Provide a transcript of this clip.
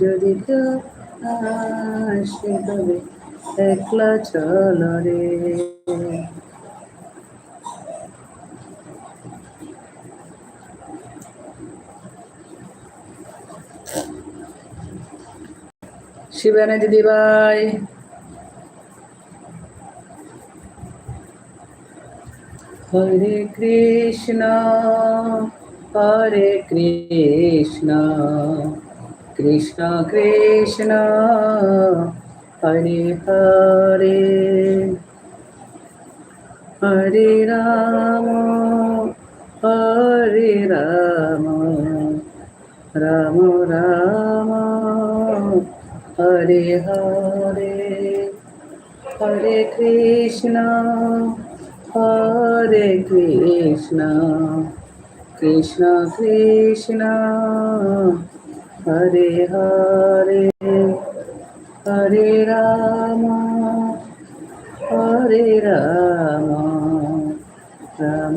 যদি কেউ আসে তবে একলা চল রে। শিবানী দিদি ভাই, হরে কৃষ্ণ হরে কৃষ্ণ কৃষ্ণ কৃষ্ণ হরে হরে, হরে রাম হরে রাম রাম রাম হরে হরে, হরে কৃষ্ণ কৃষ্ণ কৃষ্ণ হরে হরে, হরে রাম রাম রাম